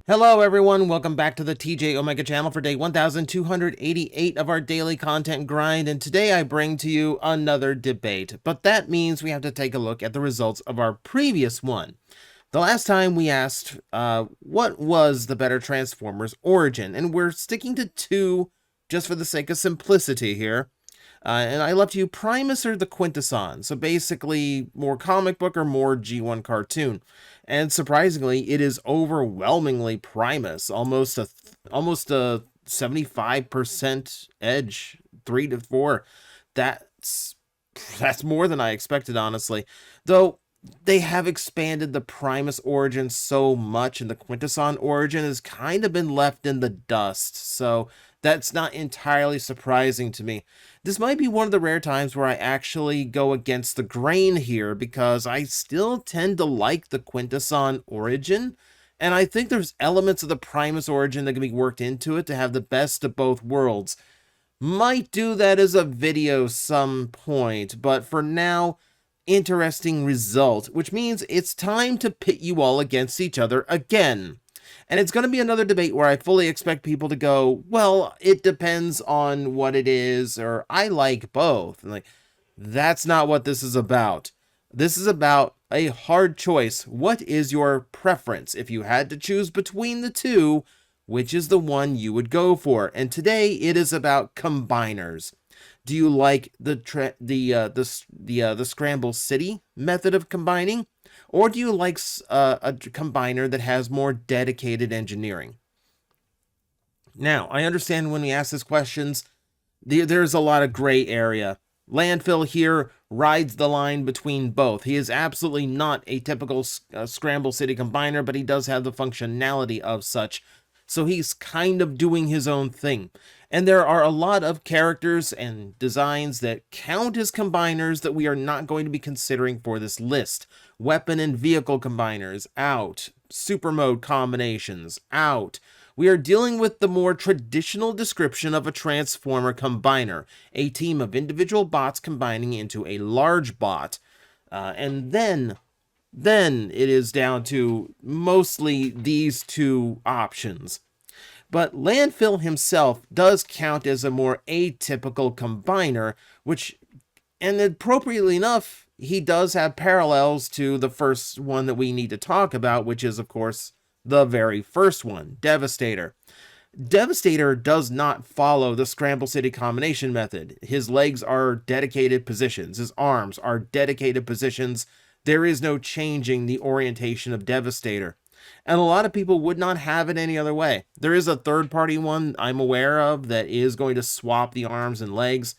Hello everyone, welcome back to the TJOmega channel for day 1288 of our daily content grind, and today I bring to you another debate, but that means we have to take a look at the results of our previous one. The last time we asked, what was the better Transformers origin, and we're sticking to two just for the sake of simplicity here. And I left you Primus or the Quintesson, so basically more comic book or more G1 cartoon. And surprisingly, it is overwhelmingly Primus, almost a 75% edge, 3 to 4. That's more than I expected, honestly. Though they have expanded the Primus origin so much, and the Quintesson origin has kind of been left in the dust, so that's not entirely surprising to me. This might be one of the rare times where I actually go against the grain here, because I still tend to like the Quintesson origin, and I think there's elements of the Primus origin that can be worked into it to have the best of both worlds. Might do that as a video some point, but for now, interesting result, which means it's time to pit you all against each other again. And it's going to be another debate where I fully expect people to go, well, it depends on what it is, or I like both. And that's not what this is about. This is about a hard choice. What is your preference? If you had to choose between the two, which is the one you would go for? And today it is about combiners. Do you like the Scramble City method of combining? Or do you like a combiner that has more dedicated engineering? Now, I understand when we ask these questions, there's a lot of gray area. Landfill here rides the line between both. He is absolutely not a typical Scramble City combiner, but he does have the functionality of such. So he's kind of doing his own thing. And there are a lot of characters and designs that count as combiners that we are not going to be considering for this list. Weapon and vehicle combiners, out. Super mode combinations, out. We are dealing with the more traditional description of a Transformer combiner, a team of individual bots combining into a large bot. And then it is down to mostly these two options. But Landfill himself does count as a more atypical combiner, which, and appropriately enough, he does have parallels to the first one that we need to talk about, which is, of course, the very first one, Devastator. Devastator does not follow the Scramble City combination method. His legs are dedicated positions. His arms are dedicated positions. There is no changing the orientation of Devastator. And a lot of people would not have it any other way. There is a third-party one I'm aware of that is going to swap the arms and legs.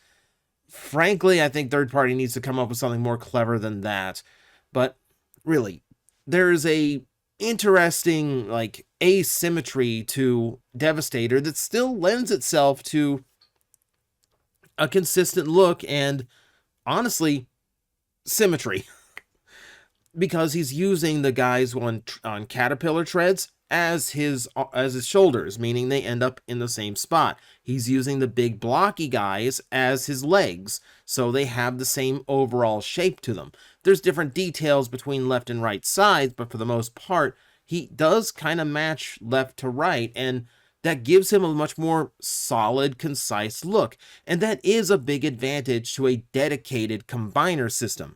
Frankly, I think third-party needs to come up with something more clever than that. But really, there's a interesting asymmetry to Devastator that still lends itself to a consistent look and, honestly, symmetry. Because he's using the guys on Caterpillar treads as his shoulders, meaning they end up in the same spot. He's using the big blocky guys as his legs, so they have the same overall shape to them. There's different details between left and right sides, but for the most part, he does kind of match left to right, and that gives him a much more solid, concise look. And that is a big advantage to a dedicated combiner system.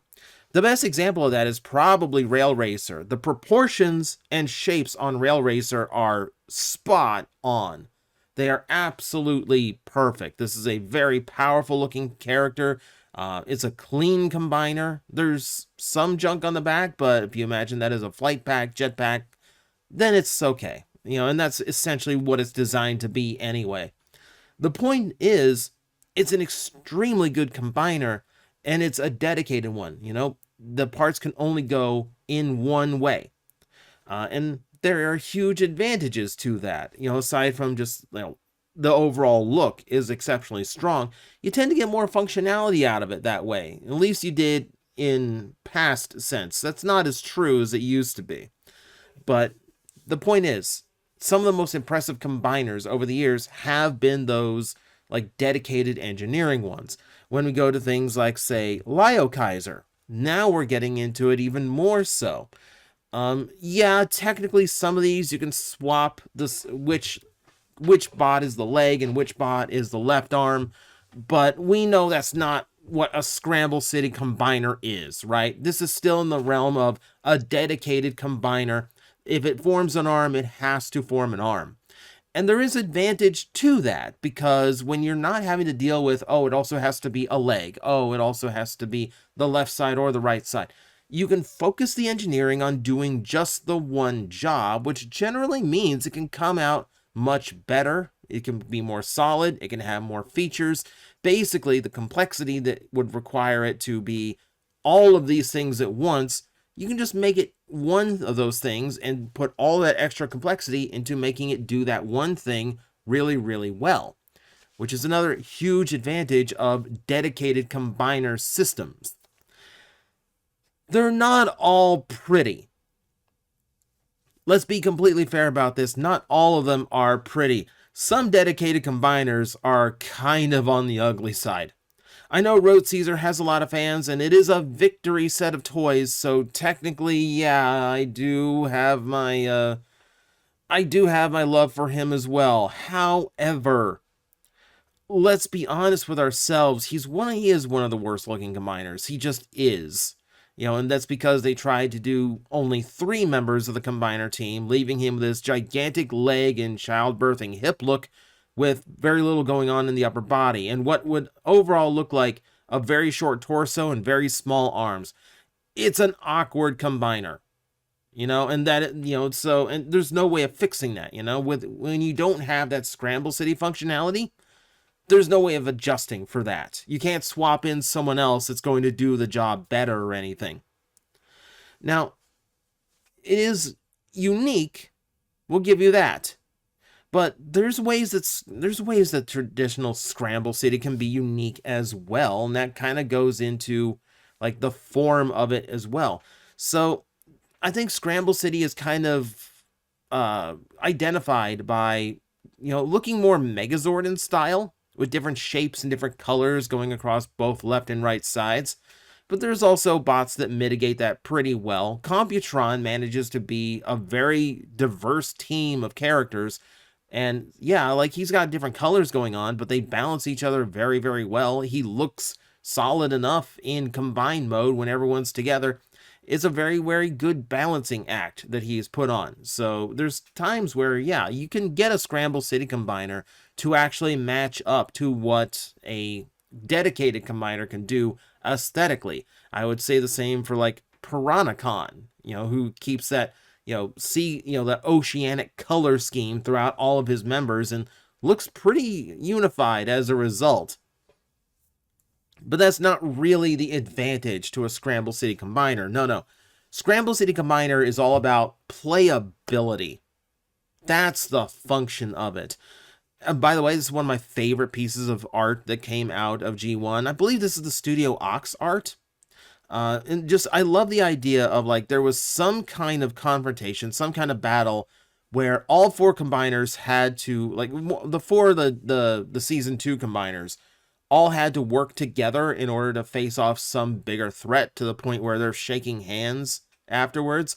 The best example of that is probably Rail Racer. The proportions and shapes on Rail Racer are spot on. They are absolutely perfect. This is a very powerful looking character. It's a clean combiner. There's some junk on the back, but if you imagine that as a flight pack, jetpack, then it's okay. And that's essentially what it's designed to be anyway. The point is, it's an extremely good combiner, and it's a dedicated one. The parts can only go in one way. And there are huge advantages to that. Aside from just, the overall look is exceptionally strong, you tend to get more functionality out of it that way. At least you did in past sense. That's not as true as it used to be. But the point is, some of the most impressive combiners over the years have been those dedicated engineering ones. When we go to things like, say, Lio Kaiser, now we're getting into it even more so. Yeah, technically some of these you can swap this which bot is the leg and which bot is the left arm, but we know that's not what a Scramble City combiner is, right? This is still in the realm of a dedicated combiner. If it forms an arm, it has to form an arm. And there is advantage to that, because when you're not having to deal with, oh, it also has to be a leg, oh, it also has to be the left side or the right side, you can focus the engineering on doing just the one job, which generally means it can come out much better. It can be more solid. It can have more features. Basically, the complexity that would require it to be all of these things at once, you can just make it one of those things and put all that extra complexity into making it do that one thing really, really well, which is another huge advantage of dedicated combiner systems. They're not all pretty. Let's be completely fair about this. Not all of them are pretty. Some dedicated combiners are kind of on the ugly side. I know Road Caesar has a lot of fans, and it is a victory set of toys, so technically, yeah, I do have my love for him as well. However, let's be honest with ourselves. He is one of the worst looking combiners. He just is. And that's because they tried to do only 3 members of the combiner team, leaving him with this gigantic leg and childbirthing hip look with very little going on in the upper body, and what would overall look like a very short torso and very small arms. It's an awkward combiner, and and there's no way of fixing that, when you don't have that Scramble City functionality. There's no way of adjusting for that. You can't swap in someone else that's going to do the job better or anything. Now, it is unique, we'll give you that. But there's ways that traditional Scramble City can be unique as well, and that kind of goes into like the form of it as well. So I think Scramble City is kind of identified by looking more Megazord in style, with different shapes and different colors going across both left and right sides. But there's also bots that mitigate that pretty well. Computron manages to be a very diverse team of characters. And yeah, like he's got different colors going on, but they balance each other very, very well. He looks solid enough in combined mode when everyone's together. It's a very, very good balancing act that he's put on. So there's times where, yeah, you can get a Scramble City combiner to actually match up to what a dedicated combiner can do aesthetically. I would say the same for like Piranacon, who keeps that, that oceanic color scheme throughout all of his members and looks pretty unified as a result. But that's not really the advantage to a Scramble City combiner. No. Scramble City combiner is all about playability. That's the function of it. And by the way, this is one of my favorite pieces of art that came out of G1. I believe this is the Studio Ox art. And just, I love the idea of like, there was some kind of confrontation, some kind of battle where all 4 combiners had to, like the season 2 combiners, all had to work together in order to face off some bigger threat, to the point where they're shaking hands afterwards.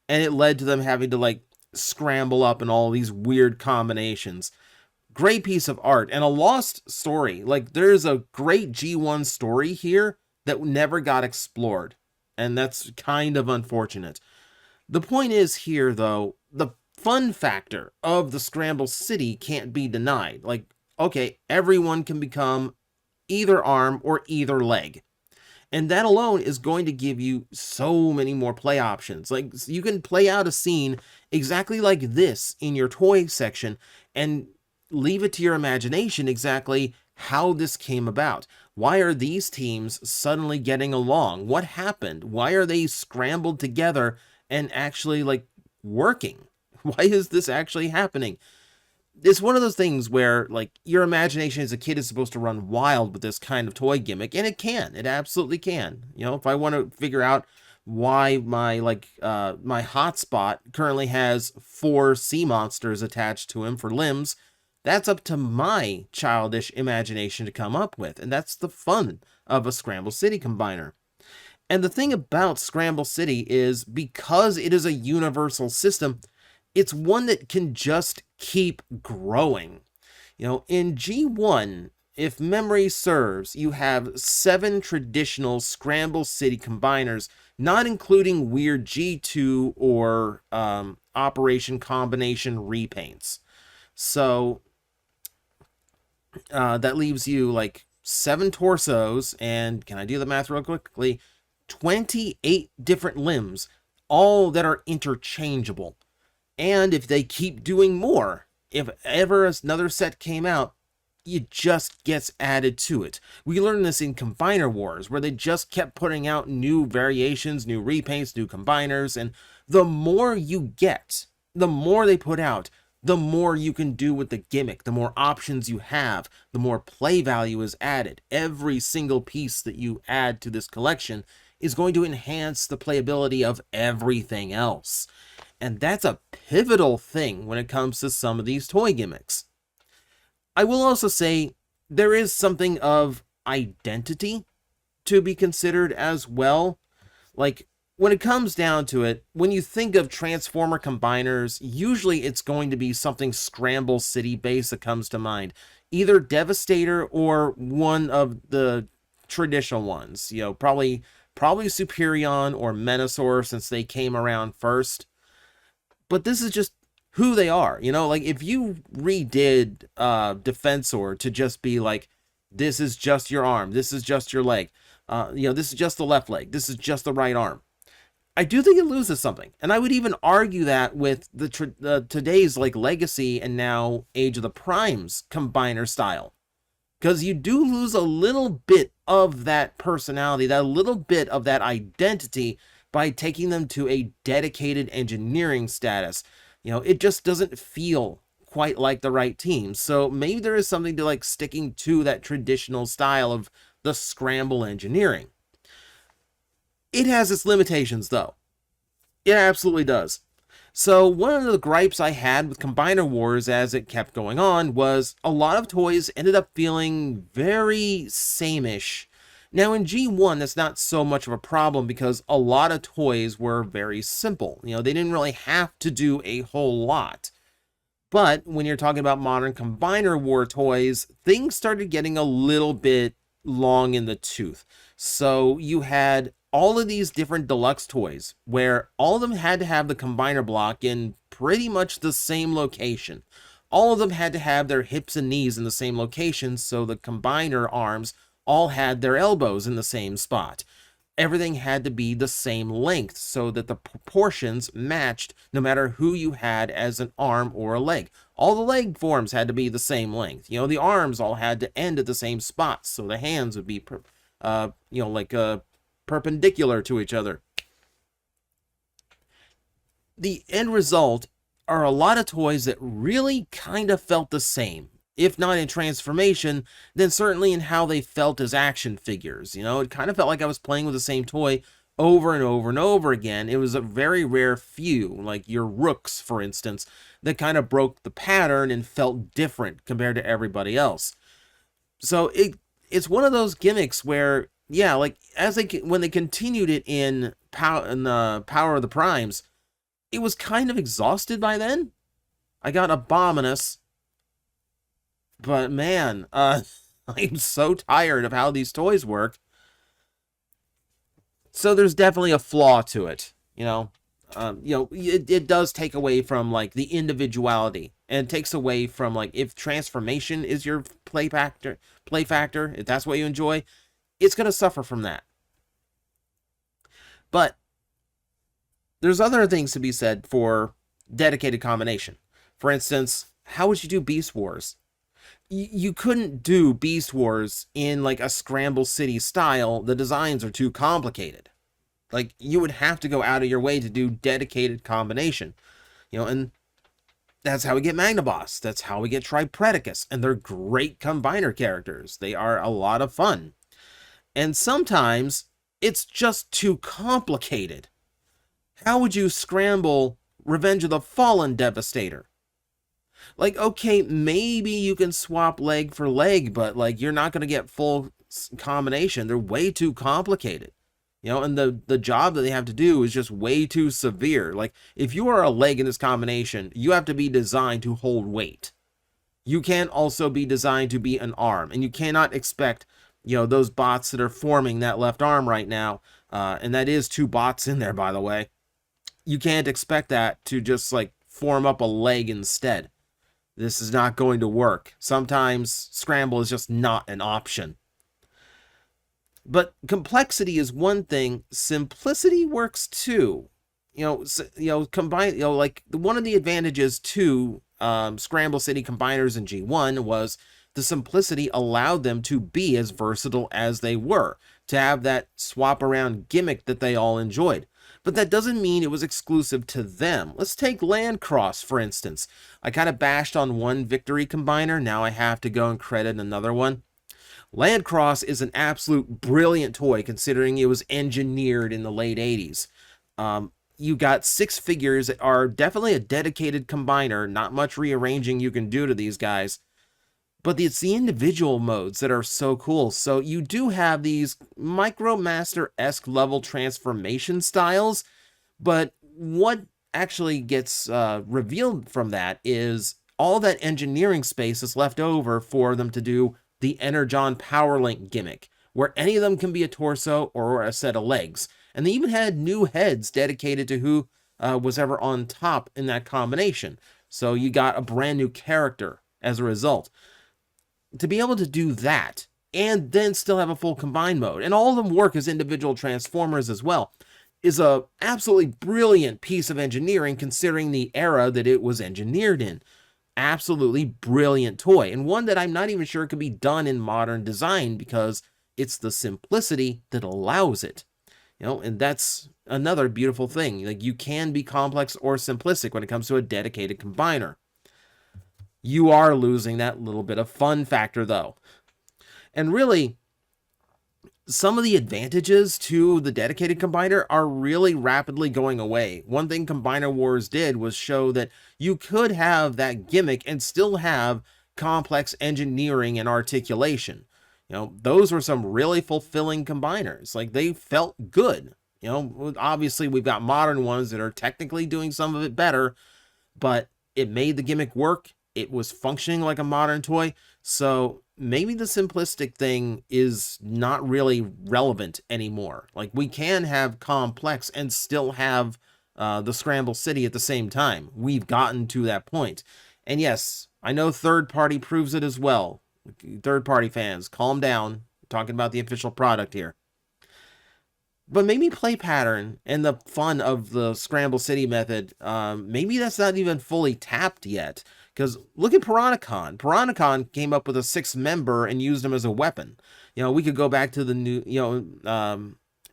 And it led to them having to like scramble up in all these weird combinations. Great piece of art and a lost story. Like there's a great G1 story here that never got explored. And that's kind of unfortunate. The point is here though, the fun factor of the Scramble City can't be denied. Like, okay, everyone can become either arm or either leg. And that alone is going to give you so many more play options. Like you can play out a scene exactly like this in your toy section and leave it to your imagination exactly how this came about. Why are these teams suddenly getting along? What happened? Why are they scrambled together and actually like working? Why is this actually happening? It's one of those things where like your imagination as a kid is supposed to run wild with this kind of toy gimmick, and it absolutely can. If I want to figure out why my my hotspot currently has 4 sea monsters attached to him for limbs, that's up to my childish imagination to come up with, and that's the fun of a Scramble City combiner. And the thing about Scramble City is because it is a universal system, it's one that can just keep growing. In G1, if memory serves, you have 7 traditional Scramble City combiners, not including weird G2 or Operation Combination repaints. So that leaves you like 7 torsos, and can I do the math real quickly? 28 different limbs, all that are interchangeable. And if they keep doing more, if ever another set came out, it just gets added to it. We learned this in Combiner Wars, where they just kept putting out new variations, new repaints, new combiners, and the more you get, the more they put out, the more you can do with the gimmick, the more options you have, the more play value is added. Every single piece that you add to this collection is going to enhance the playability of everything else. And that's a pivotal thing when it comes to some of these toy gimmicks. I will also say there is something of identity to be considered as well. Like, when it comes down to it, when you think of Transformer combiners, usually it's going to be something Scramble City based that comes to mind. Either Devastator or one of the traditional ones. Probably Superion or Menasor, since they came around first. But this is just who they are. Like if you redid Defensor to just be like, this is just your arm, this is just your leg, this is just the left leg, this is just the right arm, I do think it loses something. And I would even argue that with the today's like Legacy and now Age of the Primes combiner style. Because you do lose a little bit of that personality, that little bit of that identity by taking them to a dedicated engineering status. It just doesn't feel quite like the right team. So maybe there is something to like sticking to that traditional style of the scramble engineering. It has its limitations though. It absolutely does. So one of the gripes I had with Combiner Wars as it kept going on was a lot of toys ended up feeling very same-ish. Now in G1, that's not so much of a problem because a lot of toys were very simple. They didn't really have to do a whole lot. But when you're talking about modern Combiner War toys, things started getting a little bit long in the tooth. So you had all of these different deluxe toys where all of them had to have the combiner block in pretty much the same location. All of them had to have their hips and knees in the same location, so the combiner arms all had their elbows in the same spot. Everything had to be the same length so that the proportions matched no matter who you had as an arm or a leg. All the leg forms had to be the same length. The arms all had to end at the same spots, so the hands would be perpendicular to each other. The end result are a lot of toys that really kind of felt the same. If not in transformation, then certainly in how they felt as action figures. It kind of felt like I was playing with the same toy over and over and over again. It was a very rare few, like your Rooks, for instance, that kind of broke the pattern and felt different compared to everybody else. So it's one of those gimmicks where, yeah, like when they continued it in the Power of the Primes, it was kind of exhausted by then. I got Abominus, but man, I'm so tired of how these toys work. So there's definitely a flaw to it, it does take away from like the individuality, and it takes away from like if transformation is your play factor, if that's what you enjoy, it's going to suffer from that. But there's other things to be said for dedicated combination. For instance, how would you do Beast Wars? You couldn't do Beast Wars in like a Scramble City style. The designs are too complicated. Like, you would have to go out of your way to do dedicated combination. And that's how we get Magnaboss. That's how we get Tripredicus. And they're great combiner characters. They are a lot of fun. And sometimes it's just too complicated. How would you scramble Revenge of the Fallen Devastator? Like, okay, maybe you can swap leg for leg, but like you're not going to get full combination. They're way too complicated. And the job that they have to do is just way too severe. Like, if you are a leg in this combination, you have to be designed to hold weight. You can't also be designed to be an arm, and you cannot expect, those bots that are forming that left arm right now, and that is 2 bots in there, by the way. You can't expect that to just like form up a leg instead. This is not going to work. Sometimes Scramble is just not an option. But complexity is one thing. Simplicity works too. Combine. Like one of the advantages to Scramble City combiners in G1 was the simplicity allowed them to be as versatile as they were, to have that swap around gimmick that they all enjoyed. But that doesn't mean it was exclusive to them. Let's take Landcross, for instance. I kind of bashed on one victory combiner. Now I have to go and credit another one. Landcross is an absolute brilliant toy, considering it was engineered in the late 80s. You got 6 figures that are definitely a dedicated combiner. Not much rearranging you can do to these guys. But it's the individual modes that are so cool. So you do have these Micromaster-esque level transformation styles, but what actually gets revealed from that is all that engineering space is left over for them to do the Energon Powerlink gimmick, where any of them can be a torso or a set of legs. And they even had new heads dedicated to who was ever on top in that combination. So you got a brand new character as a result. To be able to do that and then still have a full combine mode, and all of them work as individual transformers as well, is a absolutely brilliant piece of engineering considering the era that it was engineered in. Absolutely brilliant toy, and one that I'm not even sure could be done in modern design because it's the simplicity that allows it. And that's another beautiful thing. Like, you can be complex or simplistic when it comes to a dedicated combiner. You are losing that little bit of fun factor, though. And really, some of the advantages to the dedicated combiner are really rapidly going away. One thing Combiner Wars did was show that you could have that gimmick and still have complex engineering and articulation. Those were some really fulfilling combiners. Like, they felt good. Obviously we've got modern ones that are technically doing some of it better, but it made the gimmick work. It was functioning like a modern toy, so maybe the simplistic thing is not really relevant anymore. Like, we can have complex and still have the Scramble City at the same time. We've gotten to that point. And yes, I know third party proves it as well. Third party fans, calm down. I'm talking about the official product here. But maybe play pattern and the fun of the Scramble City method, maybe that's not even fully tapped yet. Because look at Piranacon. Piranacon came up with a 6th member and used him as a weapon. We could go back to the new,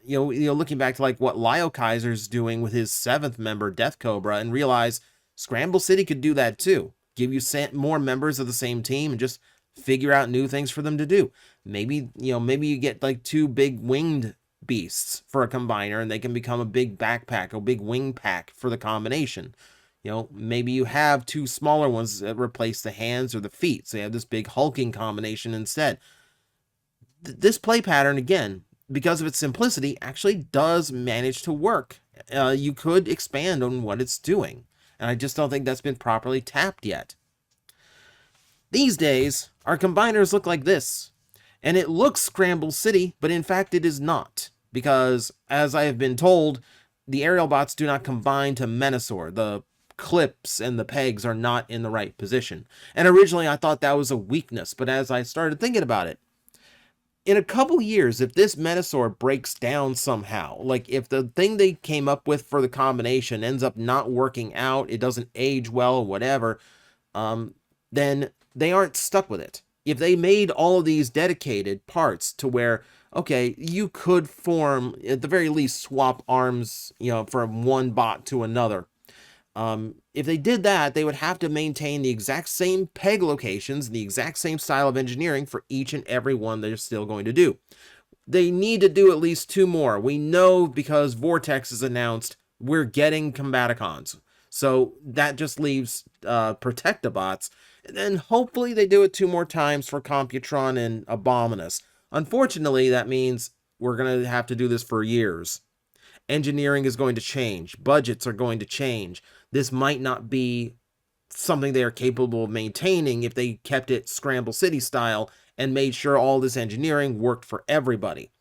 looking back to like what Lio Kaiser's doing with his 7th member, Death Cobra, and realize Scramble City could do that too. Give you more members of the same team and just figure out new things for them to do. Maybe you get like 2 big winged beasts for a combiner and they can become a big backpack, a big wing pack for the combination. Maybe you have 2 smaller ones that replace the hands or the feet, so you have this big hulking combination instead. This play pattern, again, because of its simplicity, actually does manage to work. You could expand on what it's doing, and I just don't think that's been properly tapped yet. These days, our combiners look like this, and it looks Scramble City, but in fact it is not, because, as I have been told, the aerial bots do not combine to Menasor. The clips and the pegs are not in the right position. And originally I thought that was a weakness, but as I started thinking about it, in a couple years, if this Menasor breaks down somehow, like if the thing they came up with for the combination ends up not working out, it doesn't age well, whatever, then they aren't stuck with it. If they made all of these dedicated parts to where, okay, you could form, at the very least, swap arms, from one bot to another. If they did that, they would have to maintain the exact same peg locations, the exact same style of engineering for each and every one they're still going to do. They need to do at least 2 more. We know because Vortex is announced, we're getting Combaticons. So that just leaves Protectobots. And then hopefully they do it 2 more times for Computron and Abominus. Unfortunately, that means we're going to have to do this for years. Engineering is going to change. Budgets are going to change. This might not be something they are capable of maintaining if they kept it Scramble City style and made sure all this engineering worked for everybody.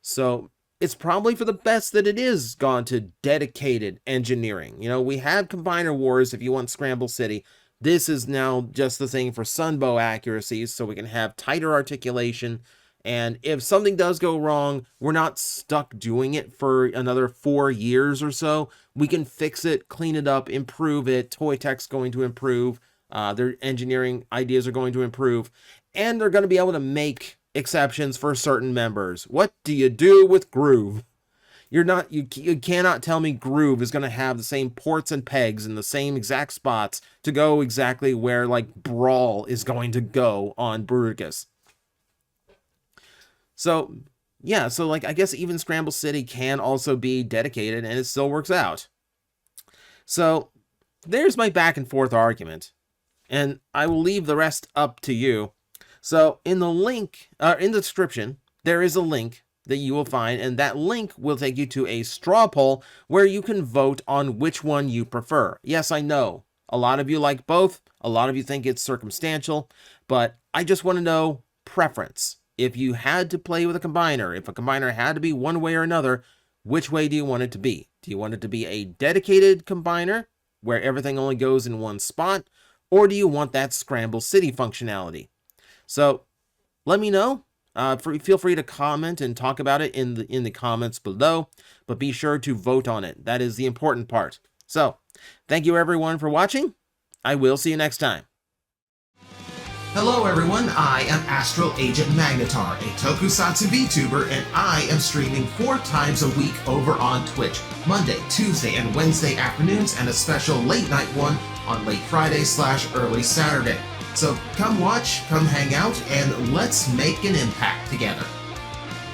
So it's probably for the best that it is gone to dedicated engineering. You know, we had Combiner Wars if you want Scramble City. This is now just the thing for Sunbow accuracies, so we can have tighter articulation. And if something does go wrong, we're not stuck doing it for another 4 years or so. We can fix it, clean it up, improve it. Toy Tech's going to improve. Their engineering ideas are going to improve. And they're going to be able to make exceptions for certain members. What do you do with Groove? You cannot tell me Groove is going to have the same ports and pegs in the same exact spots to go exactly where, like, Brawl is going to go on Bruticus. So, yeah, so, like, I guess even Scramble City can also be dedicated, and it still works out. So, there's my back and forth argument, and I will leave the rest up to you. So, in the link, in the description, there is a link that you will find, and that link will take you to a straw poll where you can vote on which one you prefer. Yes, I know, a lot of you like both, a lot of you think it's circumstantial, but I just want to know preference. If you had to play with a combiner, if a combiner had to be one way or another, which way do you want it to be? Do you want it to be a dedicated combiner where everything only goes in one spot, or do you want that Scramble City functionality? So let me know. Feel free to comment and talk about it in the comments below, but be sure to vote on it. That is the important part. So thank you everyone for watching. I will see you next time. Hello everyone, I am Astral Agent Magnetar, a Tokusatsu VTuber, and I am streaming 4 times a week over on Twitch, Monday, Tuesday, and Wednesday afternoons, and a special late night one on late Friday/early Saturday. So come watch, come hang out, and let's make an impact together.